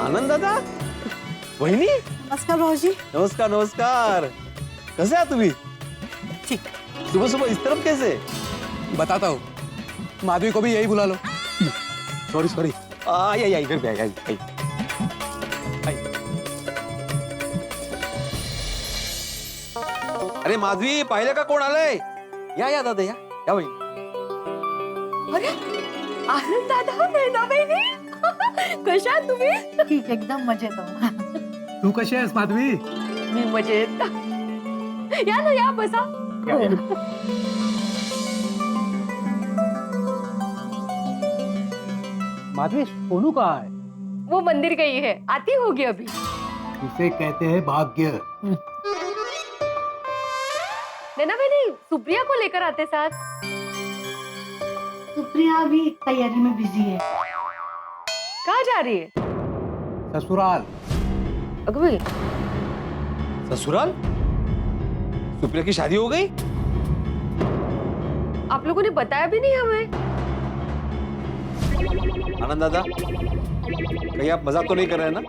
आनंद दादा, वहिनी, नमस्कार भाऊजी। नमस्कार नमस्कार। कैसे आहात तुम्ही? ठीक। सुबह सुबह इस तरफ कैसे? बताता हूँ, माधवी को भी यही बुला लो। सॉरी सॉरी, आई इधर पे आई। अरे माधवी, पाहिलं का कोण आलंय? या दादा या वहिनी। अरे आनंद दादा, नैना बहिणी, कशा आहात तुम्ही? ठीक, एकदम मजेत आहो। तू कशी आहेस माधवी? मी मजेत। या ना, या बसा। माधवी, सोनू कहाँ है? वो मंदिर गई है, आती होगी अभी। इसे कहते हैं भाग्य। नैना बहिणी, सुप्रिया को लेकर आते साथ। सुप्रिया अभी तैयारी में बिजी है। कहाँ जा रही है? ससुराल। अगवी, ससुराल? सुप्रिया की शादी हो गई? आप लोगों ने बताया भी नहीं हमें। आनंद दादा, कहीं आप मजाक तो नहीं कर रहे हैं ना?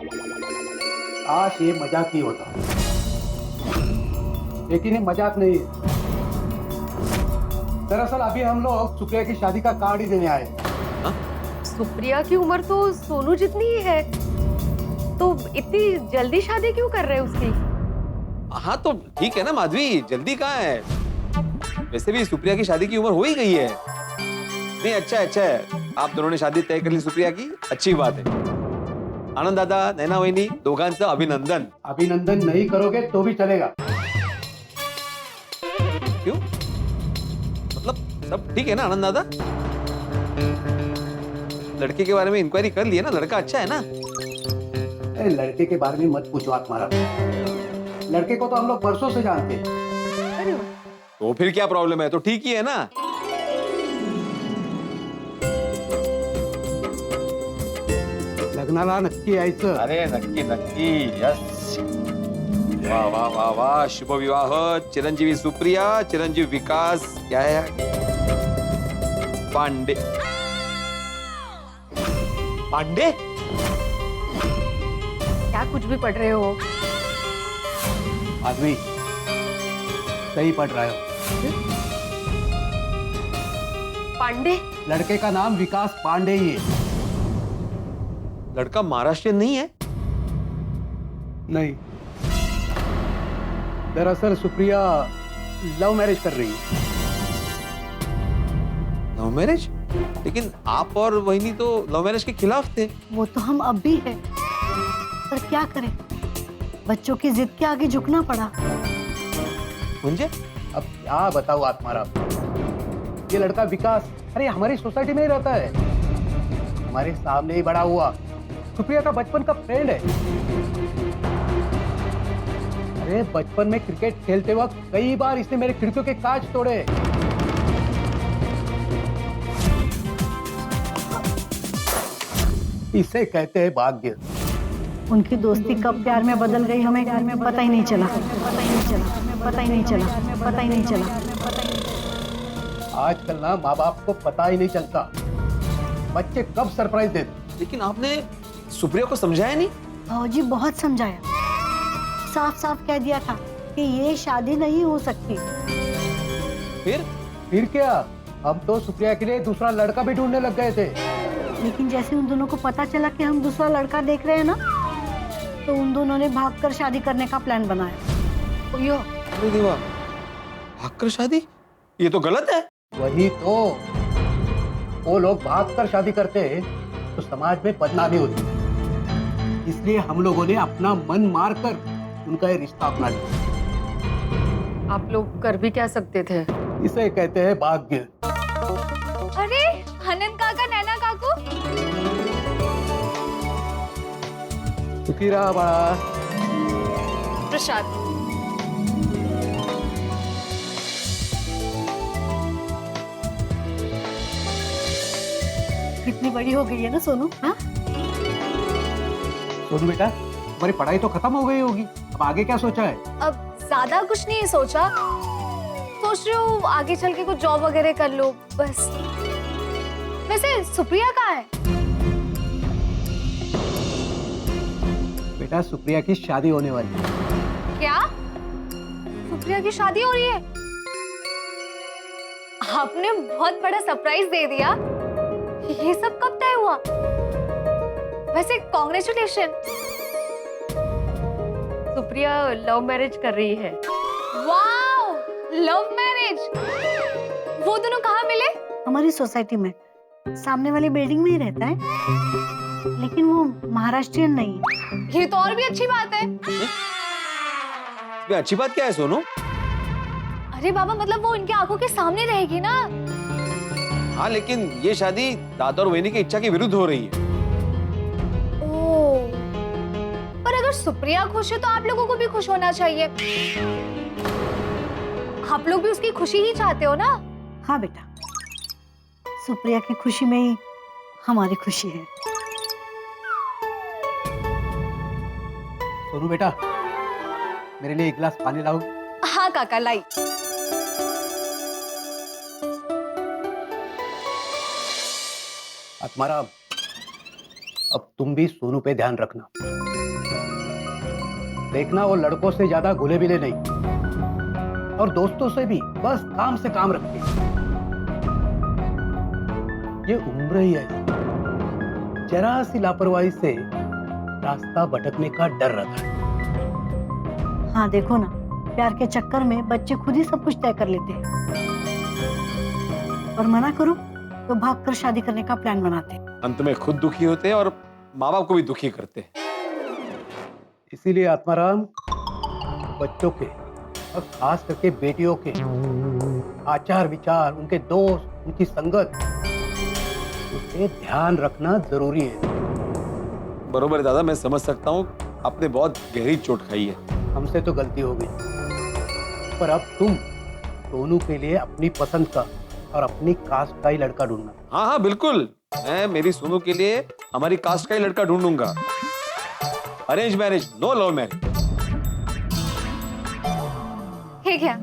काश ये मजाक ही होता, लेकिन ये मजाक नहीं है। दरअसल अभी हम लोग सुप्रिया की शादी का कार्ड ही देने आए। सुप्रिया की उम्र तो सोनू जितनी ही है, तो इतनी जल्दी शादी क्यों कर रहे हैं उसकी? हाँ तो ठीक है ना माधवी, जल्दी कहाँ है? वैसे भी सुप्रिया की शादी की उम्र हो ही गई है। नहीं, अच्छा है, आप दोनों ने शादी तय कर ली सुप्रिया की, अच्छी बात है। आनंद दादा, नैना वहिनी, दोघांचं अभिनंदन। अभिनंदन नहीं करोगे तो भी चलेगा। क्यों? मतलब सब ठीक है ना आनंद दादा? लड़के के बारे में इंक्वायरी कर ली है ना? लड़का अच्छा है ना? लड़के के बारे में मत पूछो आत्माराम। लड़के को तो हम लोग बरसों से जानते हैं। अरे वाह। तो फिर क्या प्रॉब्लम है? तो ठीक ही है ना? लग्नाला नक्की यायचं। अरे नक्की नक्की, यस। वाह वाह वाह वाह, शुभ विवाह, चिरंजीवी सुप्रिया, चिरंजीव विकास, क्या है पांडे। पांडे? क्या कुछ भी पढ़ रहे हो? माधवी, सही पढ़ रहा हो। पांडे? लड़के का नाम विकास पांडे ही है। लड़का महाराष्ट्रियन नहीं है? नहीं, दरअसल सुप्रिया लव मैरिज कर रही है। Love marriage? लेकिन आप और वहिनी तो लव मैरिज के खिलाफ थे। वो तो हम अब भी है, पर क्या करें, बच्चों की जिद के आगे झुकना पड़ा। मुझे अब क्या बताऊं आत्माराम, ये लड़का विकास, अरे हमारी सोसाइटी में ही रहता है, हमारे सामने ही बड़ा हुआ, सुप्रिया का बचपन का फ्रेंड है। अरे बचपन में क्रिकेट खेलते वक्त कई बार इसने मेरे खिड़कियों के कांच तोड़े। इसे कहते हैं भाग्य। उनकी दोस्ती कब प्यार में बदल गई हमें पता ही नहीं चला। आजकल ना माँ बाप को पता ही नहीं चलता बच्चे कब सरप्राइज देते। लेकिन आपने सुप्रिया को समझाया नहीं? भाऊजी बहुत समझाया, साफ साफ कह दिया था कि ये शादी नहीं हो सकती। फिर क्या, हम तो सुप्रिया के लिए दूसरा लड़का भी ढूंढने लग गए थे। लेकिन जैसे उन दोनों को पता चला कि हम दूसरा लड़का देख रहे हैं ना, तो उन दोनों ने भागकर शादी करने का प्लान बनाया। यो, अरे देवा, भागकर शादी? ये तो गलत है। वही तो, वो लोग भागकर शादी करते तो समाज में बदनामी होती, इसलिए हम लोगों ने अपना मन मारकर उनका ये रिश्ता अपना लिया। आप लोग कर भी क्या सकते थे? इसे कहते हैं भाग्य। अरे आनंद काका, नैना काकू, सुखी रहा बाळा। प्रसाद। कितनी बड़ी हो गई है ना सोनू। हाँ, सोनू बेटा, तुम्हारी पढ़ाई तो खत्म हो गई होगी, अब आगे क्या सोचा है? अब ज्यादा कुछ नहीं सोचा, सोच रही हूँ आगे चल के कुछ जॉब वगैरह कर लो बस। वैसे सुप्रिया कहाँ है? बेटा सुप्रिया की शादी होने वाली है। क्या सुप्रिया की शादी हो रही है? आपने बहुत बड़ा सरप्राइज दे दिया। ये सब कब तय हुआ? वैसे कॉन्ग्रेचुलेशन। सुप्रिया लव मैरिज कर रही है। Wow, love marriage. वो दोनों कहाँ मिले? हमारी सोसाइटी में, सामने वाली बिल्डिंग में ही रहता है, लेकिन वो महाराष्ट्रियन नहीं है। ये तो और भी अच्छी बात है। इसमें अच्छी बात क्या है सोनू? अरे बाबा, मतलब वो इनकी आंखों के सामने रहेगी ना। हाँ, लेकिन ये शादी दादा और वहिनी की इच्छा के विरुद्ध हो रही है। ओह, पर अगर सुप्रिया खुश है तो आप लोगों को भी खुश होना चाहिए। आप लोग भी उसकी खुशी ही चाहते हो ना? हाँ बेटा, सुप्रिया की खुशी में ही हमारी खुशी है। सोनू बेटा, मेरे लिए एक गिलास पानी लाओ। हाँ काका, लाई। आत्माराम, अब तुम भी सोनू पे ध्यान रखना। देखना वो लड़कों से ज्यादा घुले मिले नहीं, और दोस्तों से भी बस काम से काम रखे। ये उम्र ही है, जरा सी लापरवाही से रास्ता भटकने का डर रहता है। हाँ देखो ना, प्यार के चक्कर में बच्चे खुद ही सब कुछ तय कर लेते हैं, और मना करो तो भागकर शादी करने का प्लान बनाते हैं। अंत में खुद दुखी होते हैं और माँ बाप को भी दुखी करते हैं। इसीलिए आत्माराम, बच्चों के और खास करके बेटियों के आचार विचार, उनके दोस्त, उनकी संगत, उसे ध्यान रखना जरूरी है। बरोबर है दादा, मैं समझ सकता हूँ आपने बहुत गहरी चोट खाई है। हमसे तो गलती हो गई, पर अब तुम सोनू के लिए अपनी पसंद का और अपनी कास्ट का ही लड़का ढूंढना। हाँ हाँ बिल्कुल, मैं मेरी सोनू के लिए हमारी कास्ट का ही लड़का ढूंढूंगा। Arrange marriage, no love marriage. ठीक है।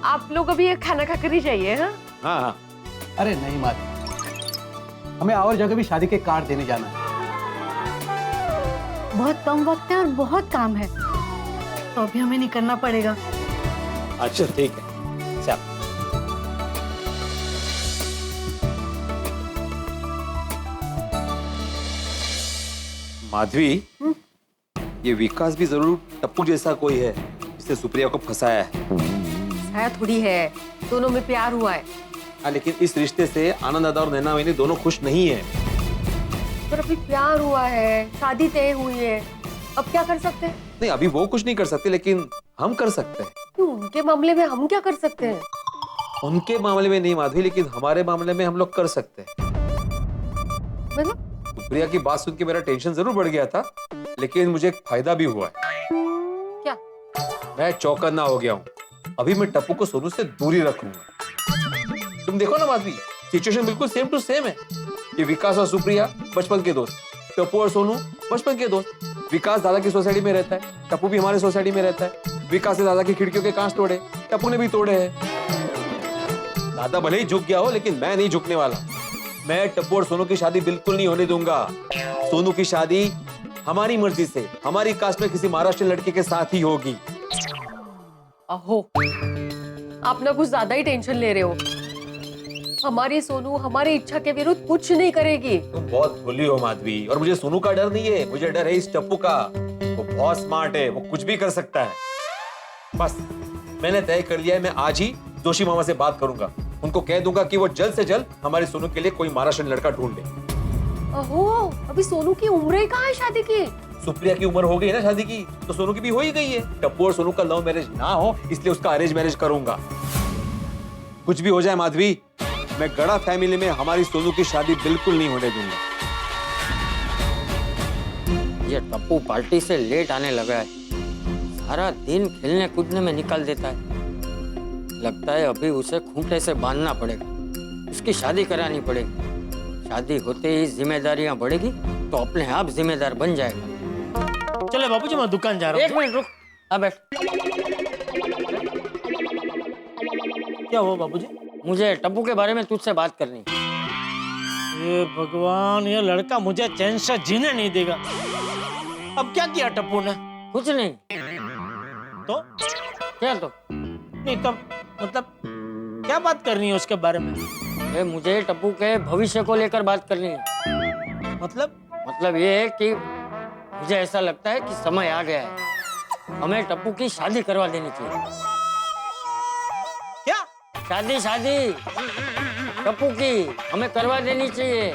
आप लोग अभी ये खाना खाकर ही जाइए। हाँ हाँ हाँ, अरे नहीं माता, हमें और जगह भी शादी के कार्ड देने जाना है। बहुत कम वक्त है और बहुत काम है, तो अभी हमें निकलना पड़ेगा। अच्छा ठीक है, चल। माधवी, ये विकास भी जरूर टप्पू जैसा कोई है जिसने सुप्रिया को फंसाया है। शायद थोड़ी है, दोनों में प्यार हुआ है। हाँ, लेकिन इस रिश्ते से आनंद दादा और नैना वहिनी दोनों खुश नहीं है। पर अभी प्यार हुआ है, शादी तय हुई है, अब क्या कर सकते हैं? नहीं, अभी वो कुछ नहीं कर सकते, लेकिन हम कर सकते हैं। क्यों, उनके मामले में हम क्या कर सकते हैं? उनके मामले में नहीं माधवी, लेकिन हमारे मामले में हम लोग कर सकते हैं। मतलब सुप्रिया की बात सुन के मेरा टेंशन जरूर बढ़ गया था, लेकिन मुझे एक फायदा भी हुआ है। क्या? मैं चौकन्ना हो गया हूँ। अभी मैं टप्पू को सोनू से दूरी रखूंगा। तुम देखो ना माधवी, सिचुएशन बिल्कुल सेम टू सेम है। ये विकास और सुप्रिया बचपन के दोस्त, टप्पू और सोनू बचपन के दोस्त। विकास दादा की सोसाइटी में रहता है, टप्पू भी हमारे सोसाइटी में रहता है। विकास ने दादा की खिड़कियों के कांच तोड़े, टप्पू ने भी तोड़े हैं। दादा भले ही झुक गया हो, लेकिन मैं नहीं झुकने वाला। मैं टप्पू और सोनू की शादी बिल्कुल नहीं होने दूंगा। सोनू की शादी हमारी मर्जी से, हमारी कास्ट में किसी महाराष्ट्र लड़के के साथ ही होगी। अहो, आप ना कुछ ज्यादा ही टेंशन ले रहे हो। हमारी सोनू हमारी इच्छा के विरुद्ध कुछ नहीं करेगी। तुम बहुत भोली हो माधवी, और मुझे सोनू का डर नहीं है, मुझे डर है इस टप्पू का। वो बहुत स्मार्ट है, वो कुछ भी कर सकता है। बस मैंने तय कर लिया है, मैं आज ही जोशी मामा से बात करूंगा। उनको कह दूंगा कि वो जल्द से जल्द हमारे सोनू के लिए कोई महाराष्ट्र लड़का ढूंढ ले। अहो, अभी सोनू की उम्र ही कहाँ है शादी की? सुप्रिया की उम्र हो गई ना शादी की, तो सोनू की भी हो ही गई है। टप्पू और सोनू का लव मैरिज ना हो, इसलिए उसका अरेंज मैरिज करूंगा। कुछ भी हो जाए माधवी, मैं गड़ा फैमिली में हमारी सोनू की शादी बिल्कुल नहीं होने दूंगा। ये टप्पू पार्टी से लेट आने लगा है, सारा दिन खेलने कूदने में निकाल देता है। लगता है अभी उसे खूंटे से बांधना पड़ेगा, उसकी शादी करानी पड़ेगी। शादी होते ही जिम्मेदारियां बढ़ेगी तो अपने आप जिम्मेदार बन जाएगा। चलो बाबूजी, मैं दुकान जा रहा एक मिनट रुक, आ बैठ। हूँ। क्या हुआ बाबूजी? मुझे टप्पू के बारे में तुझसे बात करनी है। ये भगवान, ये लड़का मुझे चैन से जीने नहीं देगा। अब क्या किया टप्पू ने? कुछ नहीं। तो क्या तो? नहीं तब मतलब क्या बात करनी है उसके बारे में? ये मुझे टप्पू के भविष्य को लेकर बात करनी है। मतलब ये है कि मुझे ऐसा लगता है कि समय आ गया है, हमें टप्पू की शादी करवा देनी चाहिए। क्या? शादी टप्पू की हमें करवा देनी चाहिए।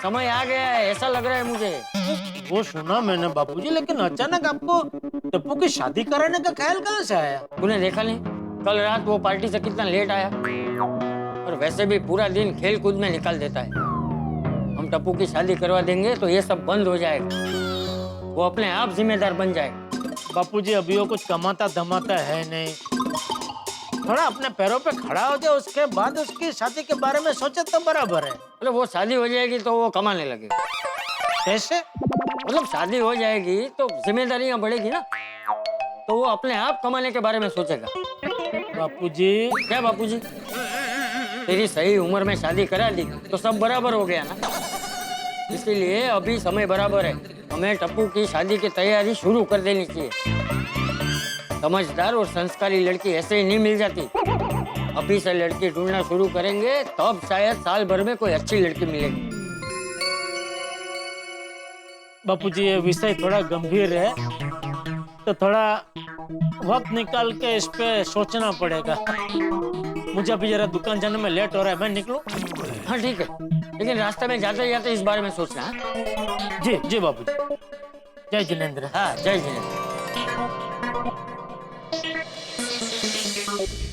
समय आ गया है, ऐसा लग रहा है मुझे। वो सुना मैंने बापूजी, लेकिन अचानक आपको टप्पू की शादी कराने का ख्याल कहाँ से आया? तूने देखा नहीं कल रात वो पार्टी से कितना लेट आया? और वैसे भी पूरा दिन खेल कूद में निकाल देता है। हम टप्पू की शादी करवा देंगे तो ये सब बंद हो जाएगा, वो अपने आप जिम्मेदार बन जाएगा। बापूजी अभी वो कुछ कमाता धमाता है नहीं, थोड़ा अपने पैरों पे खड़ा हो जाए, उसके बाद उसकी शादी के बारे में सोचे तो बराबर है। मतलब वो शादी हो जाएगी तो वो कमाने लगेगा। कैसे? मतलब शादी हो जाएगी तो जिम्मेदारियां बढ़ेगी ना, तो वो अपने आप कमाने के बारे में सोचेगा। बापूजी क्या बापूजी? तेरी सही उम्र में शादी करा दी तो सब बराबर हो गया ना। इसीलिए अभी समय बराबर है, हमें टप्पू की शादी की तैयारी शुरू कर देनी चाहिए। समझदार और संस्कारी लड़की ऐसे ही नहीं मिल जाती। अभी से लड़की ढूंढना शुरू करेंगे तब शायद साल भर में कोई अच्छी लड़की मिलेगी। बापूजी ये विषय थोड़ा गंभीर है, तो थोड़ा वक्त निकाल के इस पे सोचना पड़ेगा। मुझे अभी जरा दुकान जाने में लेट हो रहा है, मैं निकलूं? हाँ ठीक है, लेकिन रास्ते में जाते जाते इस बारे में सोचना। हाँ? जी जी बापूजी। जय जिनेंद्र। हाँ जय जिनेंद्र।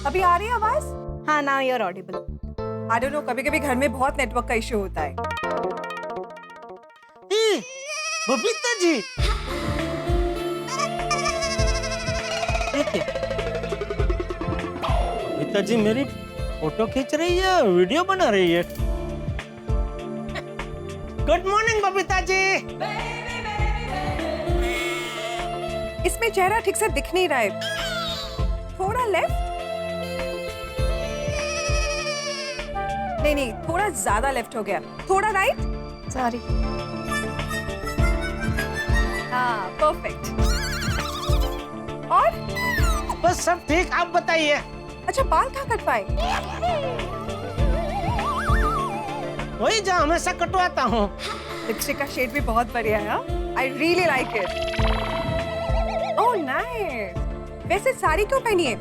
अभी आ रही है आवाज? हाँ, now you are audible. I don't know, कभी कभी घर में बहुत नेटवर्क का इश्यू होता है। बबीता जी, बबीता जी मेरी फोटो खींच रही है, वीडियो बना रही है। Good morning Babita ji. इसमें चेहरा ठीक से दिख नहीं रहा है, थोड़ा लेफ्ट, नहीं थोड़ा ज्यादा लेफ्ट हो गया, थोड़ा राइट, सॉरी। हाँ परफेक्ट। और बस सब ठीक, आप बताइए। अच्छा, बाल कहाँ कटवाए? वही जहाँ हमेशा कटवाता हूँ। लिपस्टिक का शेड भी बहुत बढ़िया है, I really like it. Oh nice. वैसे साड़ी क्यों पहनी है?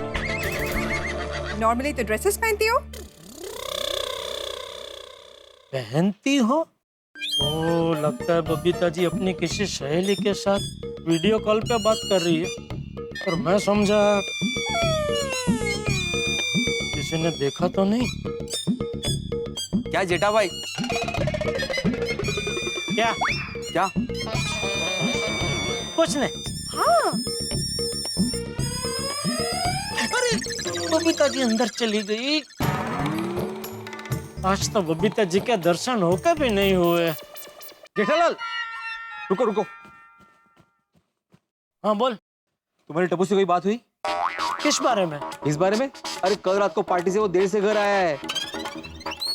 नॉर्मली तो ड्रेसेस पहनती हो। पहनती हो? ओ, लगता है बबीता जी अपनी किसी सहेली के साथ वीडियो कॉल पे बात कर रही है, और मैं समझा किसी ने देखा तो नहीं। क्या जेठा भाई? क्या? क्या? कुछ नहीं। हाँ अरे बबीता जी अंदर चली गई। आज तो बबीता जी के दर्शन होकर भी नहीं हुए। जेठालाल, रुको रुको। हाँ बोल। तुम्हारी टप्पू से कोई बात हुई? किस बारे में? इस बारे में? अरे कल रात को पार्टी से वो देर से घर आया है,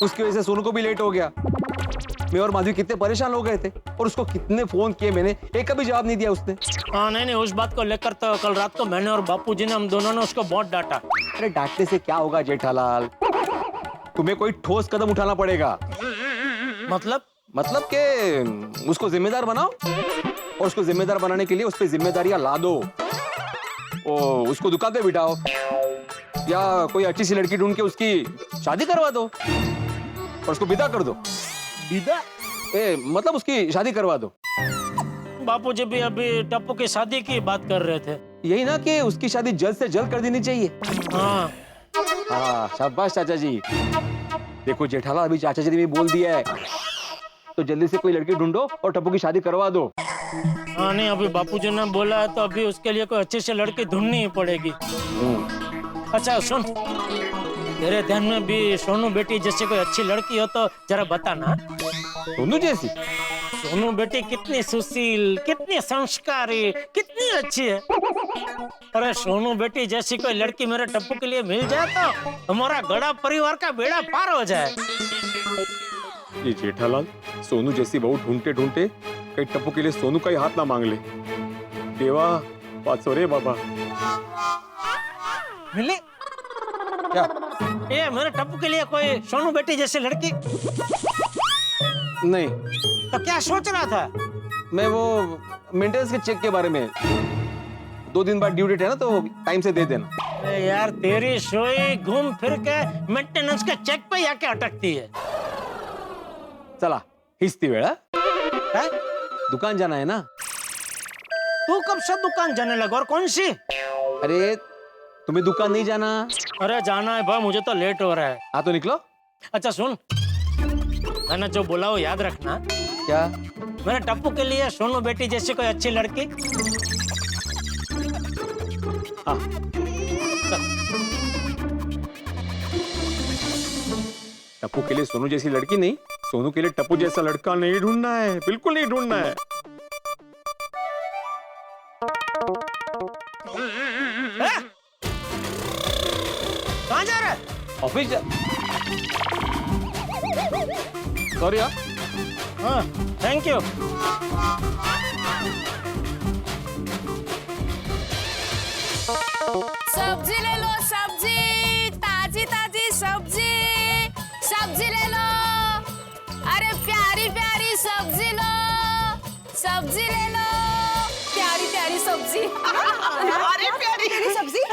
उसकी वजह से सोनू को भी लेट हो गया। मैं और माधवी कितने परेशान हो गए थे, और उसको कितने फोन किए मैंने, एक का भी जवाब नहीं दिया उसने। हाँ नहीं, उस बात को लेकर तो कल रात को मैंने और बापूजी ने, हम दोनों ने उसको बहुत डांटा। अरे डांटने से क्या होगा जेठालाल, तुम्हें कोई ठोस कदम उठाना पड़ेगा। मतलब कि उसको जिम्मेदार बनाओ, और उसको जिम्मेदार बनाने के लिए उस पर जिम्मेदारियां ला दो। ओ, उसको दुकान पे बिठाओ, या कोई अच्छी सी लड़की ढूंढ के उसकी शादी करवा दो, और उसको विदा कर दो। विदा? मतलब उसकी शादी करवा दो। बापूजी भी अभी टप्पू की शादी की बात कर रहे थे। यही ना कि उसकी शादी जल्द से जल्द कर देनी चाहिए। हाँ हाँ, शाबाश चाचा जी। देखो जेठालाल, अभी चाचा जी ने भी बोल दिया है, तो जल्दी से कोई लड़की ढूंढो और टप्पू की शादी करवा दो। हाँ नहीं, अभी बापूजी ने बोला है तो अभी उसके लिए कोई अच्छी सी लड़की ढूंढनी ही पड़ेगी। अच्छा सुन, तेरे ध्यान में भी सोनू बेटी जैसी कोई अच्छी लड़की हो तो जरा बताना। सोनू जैसी? सोनू बेटी कितनी सुशील, कितनी संस्कारी, कितनी अच्छी है। अरे सोनू बेटी जैसी कोई लड़की मेरे टप्पू के लिए मिल जाए तो हमारा गड़ा परिवार का बेड़ा पार हो जाए। ये जेठालाल सोनू जैसी बहू ढूंढते ढूंढते कहीं टप्पू के लिए सोनू का ही हाथ ना मांग ले। देवा वाचो रे बाबा। मिली क्या? ये मेरे टप्पू के लिए कोई सोनू बेटी जैसी लड़की? नहीं, तो क्या सोच रहा था? मैं वो मेंटेनेंस के चेक के बारे में, 2 दिन बाद ड्यू डेट है ना, तो टाइम से दे देना। अरे यार तेरी सोई घूम फिर के मेंटेनेंस के चेक पे आके अटकती है। चला हिस्ती वेळा हैं? दुकान जाना है ना। तू कब से दुकान जाने लगा और कौन सी? अरे तुम्हें दुकान नहीं जाना? अरे जाना है भाई, मुझे तो लेट हो रहा है। हाँ तो निकलो। अच्छा सुन, मैंने जो बोला वो याद रखना। क्या? मेरे टप्पू के लिए सोनू बेटी जैसी कोई अच्छी लड़की। हाँ। टप्पू के लिए सोनू जैसी लड़की नहीं, सोनू के लिए टप्पू जैसा लड़का नहीं ढूंढना है, बिल्कुल नहीं ढूंढना है। कहाँ जा रहा है? ऑफिस जा। सॉरी यार। हाँ थैंक यू। सब्जी ले लो, सब्जी ताजी ताजी सब्जी, सब्जी ले लो। अरे प्यारी प्यारी सब्जी लो, सब्जी ले लो, प्यारी प्यारी सब्जी। अरे प्यारी सब्जी।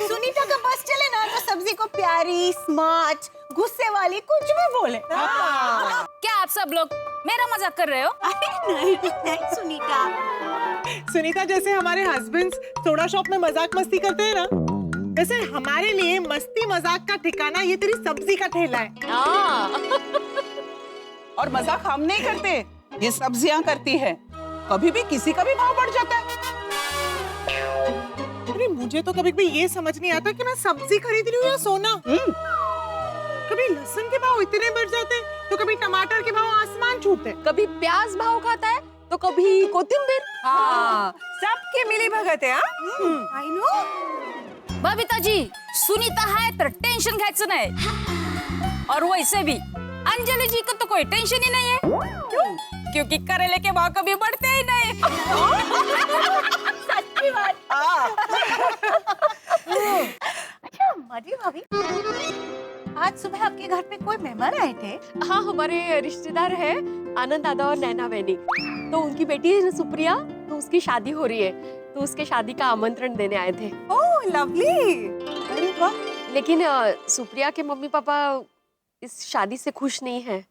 सुनीता का बस चले ना तो सब्जी को प्यारी, स्मार्ट, गुस्से वाली कुछ भी बोले। क्या आप सब लोग मेरा मजाक कर रहे हो? अरे नहीं सुनीता। सुनीता, जैसे हमारे हस्बैंड्स सोडा शॉप में मजाक मस्ती करते हैं ना, वैसे हमारे लिए मस्ती मजाक का ठिकाना ये तेरी सब्जी का ठेला है। और मजाक हम नहीं करते, ये सब्जियां करती है। कभी भी किसी का भी भाव बढ़ जाता है। अरे मुझे तो कभी भी ये समझ नहीं आता कि मैं सब्जी खरीद रही हूँ या सोना। कभी लहसुन के भाव इतने बढ़ जाते हैं, तो कभी टमाटर के भाव आसमान छूते। कभी प्याज भाव खाता है तो कभी कोथिंबीर। हाँ, सबके मिली भगत है। I know. बबीता जी, सुनीता है तो टेंशन घ्यायचं नाही। और वैसे भी अंजलि जी को तो कोई टेंशन ही नहीं है। क्यों? क्योंकि करेले के भाव कभी बढ़ते ही नहीं। सच्ची बात। अच्छा माधवी भाभी, आज सुबह आपके घर पे कोई मेहमान आए थे? हाँ, हमारे रिश्तेदार है आनंद दादा और नैना बहनी। तो उनकी बेटी है ना सुप्रिया, तो उसकी शादी हो रही है, तो उसके शादी का आमंत्रण देने आए थे। ओह लवली। अरे वाह। लेकिन सुप्रिया के मम्मी पापा इस शादी से खुश नहीं है।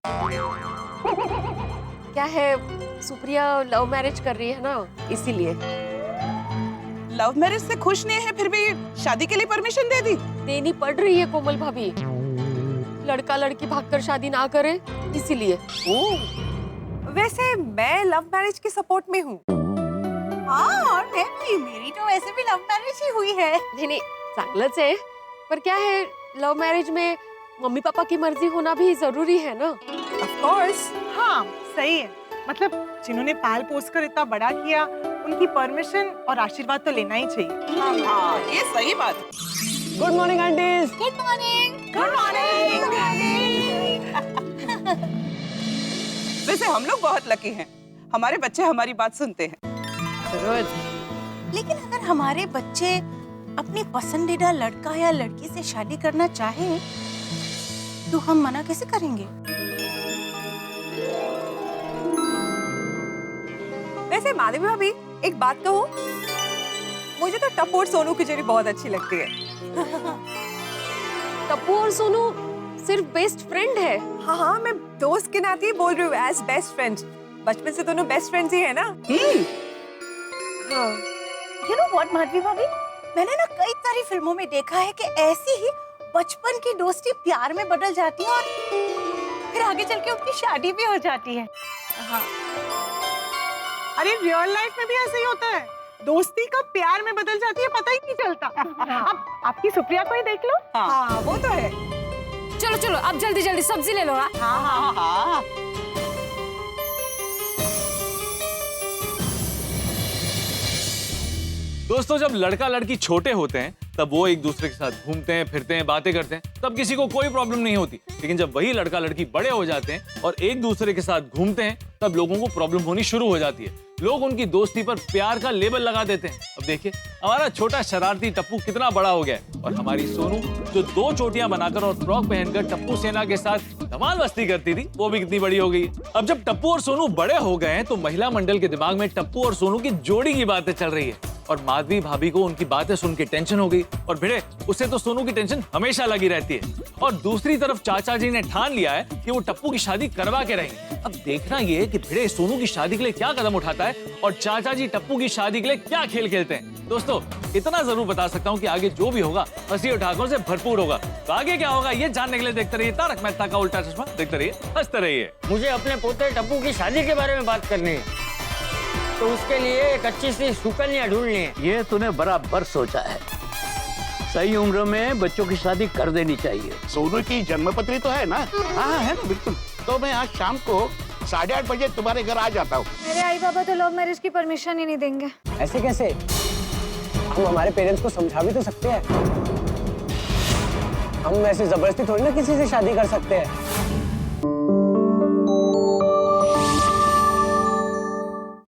क्या है, सुप्रिया लव मैरिज कर रही है ना, इसीलिए। लव मैरिज से खुश नहीं है, फिर भी शादी के लिए परमिशन दे दी। देनी पड़ रही है कोमल भाभी, लड़का लड़की भागकर शादी ना करे, इसीलिए। वैसे मैं लव मैरिज के सपोर्ट में हूँ। हाँ, और मैं भी, मेरी तो वैसे भी लव मैरिज ही हुई है। नहीं, चांगलंच है, पर क्या है, लव मैरिज में मम्मी पापा की मर्जी होना भी जरूरी है ना। Of course। हाँ सही है, मतलब जिन्होंने पाल पोस कर इतना बड़ा किया, उनकी परमिशन और आशीर्वाद तो लेना ही चाहिए। हाँ ये सही बात। Good morning aunties. Good morning. Good morning. वैसे हम लोग बहुत लकी हैं, हमारे बच्चे हमारी बात सुनते हैं। लेकिन अगर हमारे बच्चे अपनी पसंदीदा लड़का या लड़की से शादी करना चाहे, तो हम मना कैसे करेंगे? वैसे माधवी भाभी, एक बात कहूँ, मुझे तो टप्पू और सोनू की जोड़ी बहुत अच्छी लगती है। टप्पू और सोनू सिर्फ बेस्ट फ्रेंड है। हाँ हाँ, मैं दोस्त के नाते ही बोल रही हूँ, एज बेस्ट फ्रेंड्स। बचपन से दोनों बेस्ट फ्रेंड्स ही है ना। हाँ। You know what, माधवी भाभी, मैंने ना कई सारी फिल्मों में देखा है कि ऐसी ही बचपन की दोस्ती प्यार में बदल जाती है और फिर आगे चल के उनकी शादी भी हो जाती है। हाँ। अरे रियल लाइफ में भी ऐसे ही होता है, दोस्ती कब प्यार में बदल जाती है पता ही नहीं चलता। अब आपकी सुप्रिया को ही देख लो। हाँ वो तो है। चलो चलो, अब जल्दी जल्दी सब्जी ले लो। हाँ। दोस्तों, जब लड़का लड़की छोटे होते हैं तब वो एक दूसरे के साथ घूमते हैं, फिरते हैं, बातें करते हैं, तब किसी को कोई प्रॉब्लम नहीं होती। लेकिन जब वही लड़का लड़की बड़े हो जाते हैं और एक दूसरे के साथ घूमते हैं, तब लोगों को प्रॉब्लम होनी शुरू हो जाती है। लोग उनकी दोस्ती पर प्यार का लेबल लगा देते हैं। अब देखिए हमारा छोटा शरारती टप्पू कितना बड़ा हो गया है, और हमारी सोनू जो 2 चोटियां बनाकर और फ्रॉक पहनकर टप्पू सेना के साथ धमाल मस्ती करती थी, वो भी कितनी बड़ी हो गई है। अब जब टप्पू और सोनू बड़े हो गए हैं तो महिला मंडल के दिमाग में टप्पू और सोनू की जोड़ी की बातें चल रही है, और माधवी भाभी को उनकी बातें सुन के टेंशन हो गई, और भिड़े उसे तो सोनू की टेंशन हमेशा लगी रहती है। और दूसरी तरफ चाचा जी ने ठान लिया है कि वो टप्पू की शादी करवा के रहेंगे। अब देखना ये है कि भिड़े सोनू की शादी के लिए क्या कदम उठाता है और चाचा जी टप्पू की शादी के लिए क्या खेल खेलते हैं। दोस्तों इतना जरूर बता सकता हूँ कि आगे जो भी होगा हंसी और ठहाकों से भरपूर होगा। तो आगे क्या होगा ये जानने के लिए देखते रहिए तारक मेहता का उल्टा चश्मा। देखते रहिए, हंसते रहिए। मुझे अपने पोते टप्पू की शादी के बारे में बात करनी है, तो उसके लिए एक अच्छी सी सुकन्या ढूंढनी है। ये तूने बराबर सोचा है। सही उम्र में बच्चों की शादी कर देनी चाहिए। सोनू की जन्मपत्री तो है ना? हाँ है ना, बिल्कुल। तो मैं आज शाम को 8:30 बजे तुम्हारे घर आ जाता हूँ। मेरे आई बाबा तो लव मैरिज की परमिशन ही नहीं देंगे। ऐसे कैसे? हम हमारे पेरेंट्स को समझा भी तो सकते हैं। हम ऐसे जबरदस्ती थोड़ी ना किसी से शादी कर सकते हैं।